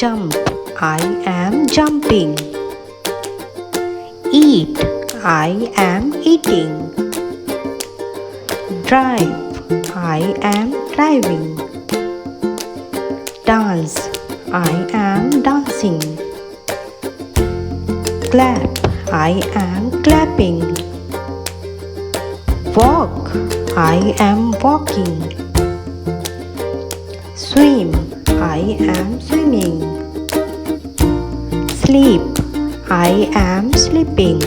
Jump, I am jumping. Eat, I am eating. Drive, I am driving. Dance, I am dancing. Clap, I am clapping. Walk, I am walking. Swim, I am swimming. Sleep, I am sleeping.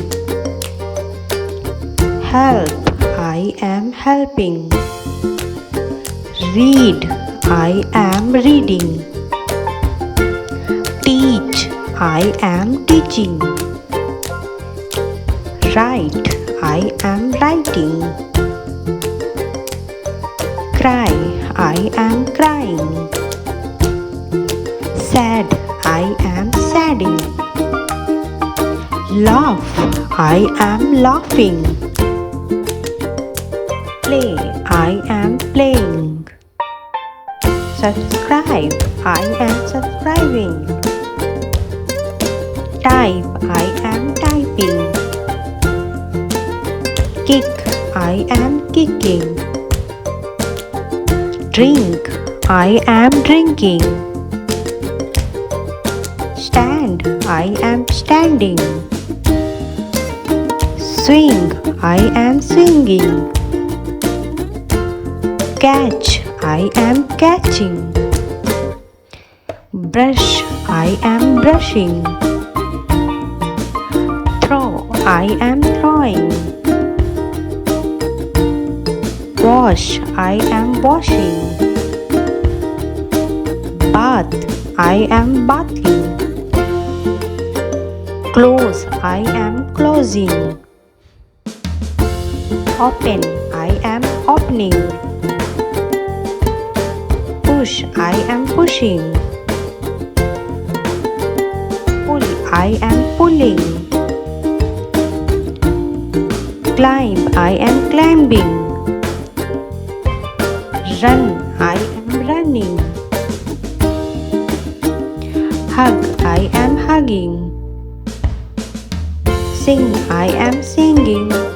Help, I am helping. Read, I am reading. Teach, I am teaching. Write, I am writing. Cry, I am crying. Sad, I am sadding. Laugh, I am laughing. Play, I am playing. Subscribe, I am subscribing. Type, I am typing. Kick, I am kicking. Drink, I am drinking. Stand, I am standing. Swing, I am swinging. Catch, I am catching. Brush, I am brushing. Throw, I am throwing. Wash, I am washing. Bath, I am bathing. Close, I am closing. Open, I am opening. Push, I am pushing. Pull, I am pulling. Climb, I am climbing. Run, I am running. Hug, I am hugging. Sing, I am singing.